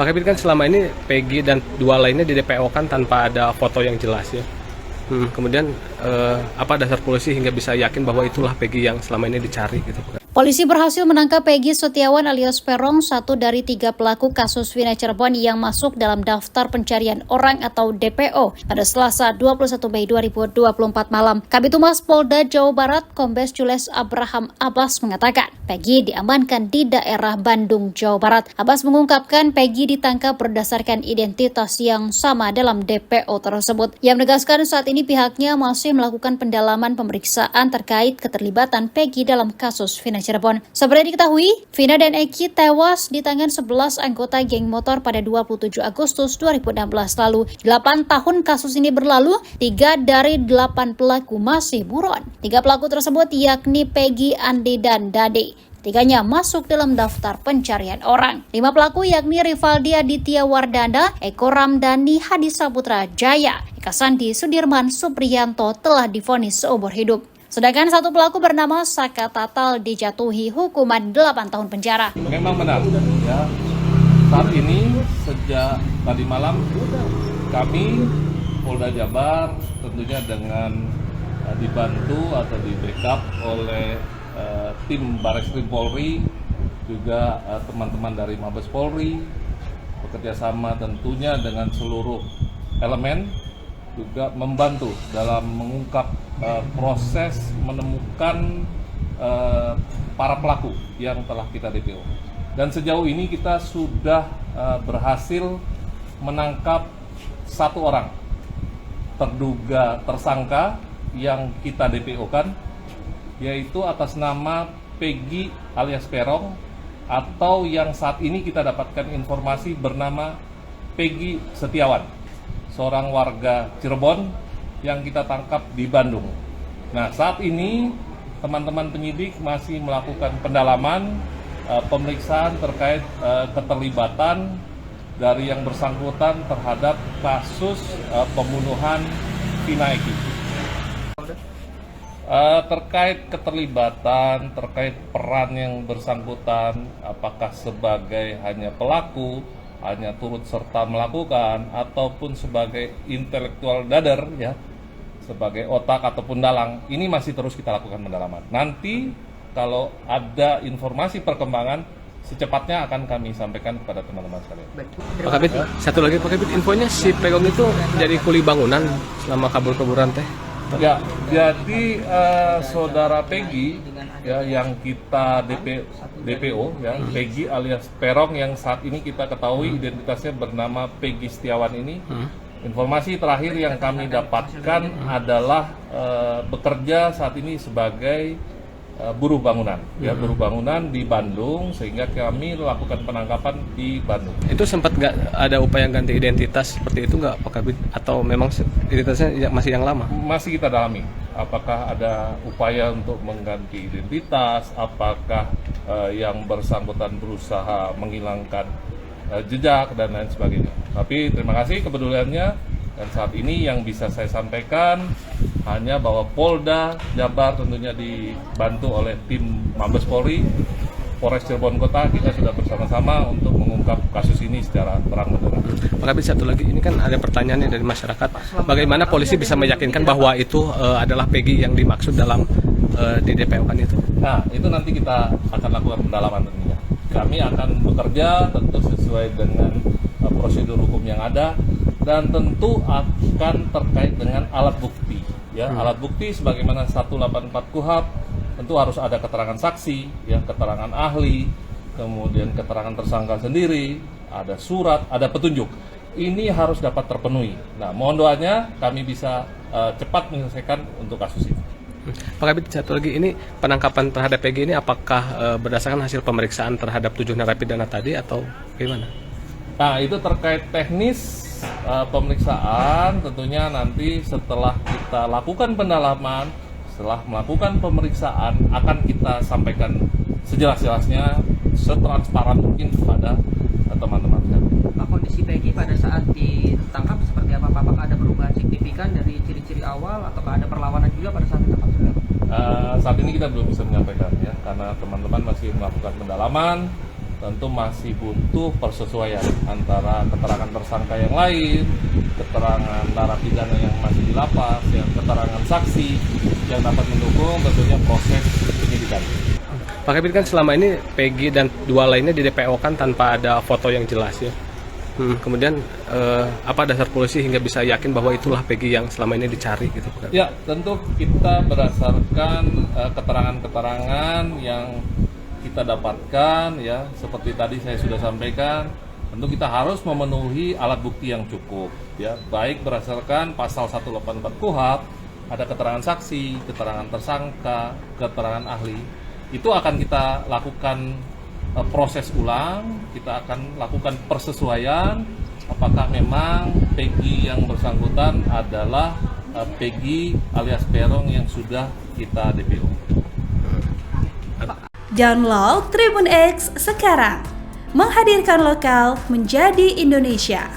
Pak Kabit, kan selama ini Peggy dan dua lainnya di DPO kan tanpa ada foto yang jelas ya. Kemudian apa dasar polisi hingga bisa yakin bahwa itulah Peggy yang selama ini dicari gitu Pak? Polisi berhasil menangkap Peggy Setiawan alias Peron, satu dari 3 pelaku kasus Vina Cirebon yang masuk dalam daftar pencarian orang atau DPO pada Selasa 21 Mei 2024 malam. Kabid Humas Polda Jawa Barat, Kombes Jules Abraham Abbas mengatakan, Peggy diamankan di daerah Bandung, Jawa Barat. Abbas mengungkapkan Peggy ditangkap berdasarkan identitas yang sama dalam DPO tersebut. Ia menegaskan saat ini pihaknya masih melakukan pendalaman pemeriksaan terkait keterlibatan Peggy dalam kasus Vina Cirebon. Seperti diketahui, Vina dan Eki tewas di tangan 11 anggota geng motor pada 27 Agustus 2016 lalu. 8 tahun kasus ini berlalu, 3 dari 8 pelaku masih buron. 3 pelaku tersebut yakni Peggy, Andi, dan Dade. 3-nya masuk dalam daftar pencarian orang. 5 pelaku yakni Rivaldi Aditya Wardana, Eko Ramdhani, Hadi Saputra Jaya, Eka Sandi Sudirman Supriyanto telah divonis seumur hidup. Sedangkan 1 pelaku bernama Saka Tatal dijatuhi hukuman 8 tahun penjara. Memang benar, ya. Saat ini sejak tadi malam kami Polda Jabar tentunya dengan dibantu atau di backup oleh tim Bareskrim Polri, juga teman-teman dari Mabes Polri, bekerjasama tentunya dengan seluruh elemen, juga membantu dalam mengungkap proses menemukan para pelaku yang telah kita DPO. Dan sejauh ini kita sudah berhasil menangkap 1 orang terduga tersangka yang kita DPO-kan, yaitu atas nama Peggy alias Peron, atau yang saat ini kita dapatkan informasi bernama Peggy Setiawan, seorang warga Cirebon yang kita tangkap di Bandung. Nah, saat ini teman-teman penyidik masih melakukan pendalaman, pemeriksaan terkait keterlibatan dari yang bersangkutan terhadap kasus pembunuhan Vina Eki. Terkait keterlibatan, terkait peran yang bersangkutan, apakah sebagai hanya pelaku, hanya turut serta melakukan, ataupun sebagai intelektual dader, ya, sebagai otak ataupun dalang, ini masih terus kita lakukan pendalaman. Nanti kalau ada informasi perkembangan, secepatnya akan kami sampaikan kepada teman-teman sekalian. Pak Kabit, satu lagi Pak Kabit, infonya si Peron itu jadi kuli bangunan selama kabur-kaburan teh. Ya, jadi saudara Peggy, ya, yang kita DPO, ya, Peggy alias Peron yang saat ini kita ketahui identitasnya bernama Peggy Setiawan ini. Informasi terakhir yang kami dapatkan adalah bekerja saat ini sebagai buruh bangunan, ya, buruh bangunan di Bandung, sehingga kami melakukan penangkapan di Bandung. Itu sempat nggak ada upaya ganti identitas seperti itu nggak Pak Kabit? Atau memang identitasnya masih yang lama? Masih kita dalami. Apakah ada upaya untuk mengganti identitas? Apakah yang bersangkutan berusaha menghilangkan jejak dan lain sebagainya? Tapi terima kasih kepeduliannya. Dan saat ini yang bisa saya sampaikan hanya bahwa Polda Jabar tentunya dibantu oleh tim Mabes Polri, Polres Cirebon Kota, kita sudah bersama-sama untuk mengungkap kasus ini secara terang-benderang. Pak Kabit, satu lagi, ini kan ada pertanyaannya dari masyarakat, bagaimana polisi bisa meyakinkan bahwa itu adalah Peggy yang dimaksud dalam di DPO kan itu? Nah, itu nanti kita akan lakukan pendalaman tentunya. Kami akan bekerja tentu sesuai dengan prosedur hukum yang ada, dan tentu akan terkait dengan alat bukti, ya. Alat bukti sebagaimana 184 KUHP tentu harus ada keterangan saksi, ya, keterangan ahli, kemudian keterangan tersangka sendiri, ada surat, ada petunjuk. Ini harus dapat terpenuhi. Nah, mohon doanya kami bisa cepat menyelesaikan untuk kasus ini. Pak Kabit, satu lagi, ini penangkapan terhadap Peggy ini apakah berdasarkan hasil pemeriksaan terhadap 7 narapidana tadi atau bagaimana? Nah, itu terkait teknis pemeriksaan, tentunya nanti setelah kita lakukan pendalaman, setelah melakukan pemeriksaan, akan kita sampaikan sejelas-jelasnya, setransparan mungkin kepada teman-teman. Pak, kondisi Peggy pada saat ditangkap seperti apa? Apakah ada perubahan signifikan dari ciri-ciri awal, ataukah ada perlawanan juga pada saat ditangkap? Saat ini kita belum bisa menyampaikan, ya, karena teman-teman masih melakukan pendalaman. tentu masih butuh persesuaian antara keterangan tersangka yang lain, keterangan narapidana yang masih di lapas, ya, keterangan saksi yang dapat mendukung tentunya proses penyidikan. Pak Kabit, kan selama ini Peggy dan dua lainnya di DPO kan tanpa ada foto yang jelas ya. Kemudian apa dasar polisi hingga bisa yakin bahwa itulah Peggy yang selama ini dicari gitu? Ya, tentu kita berdasarkan keterangan-keterangan yang kita dapatkan, ya, seperti tadi saya sudah sampaikan, tentu kita harus memenuhi alat bukti yang cukup, ya, baik berdasarkan pasal 184 KUHP, ada keterangan saksi, keterangan tersangka, keterangan ahli, itu akan kita lakukan proses ulang, kita akan lakukan persesuaian apakah memang Peggy yang bersangkutan adalah Peggy alias Peron yang sudah kita DPO. Download Tribun X sekarang, menghadirkan lokal menjadi Indonesia.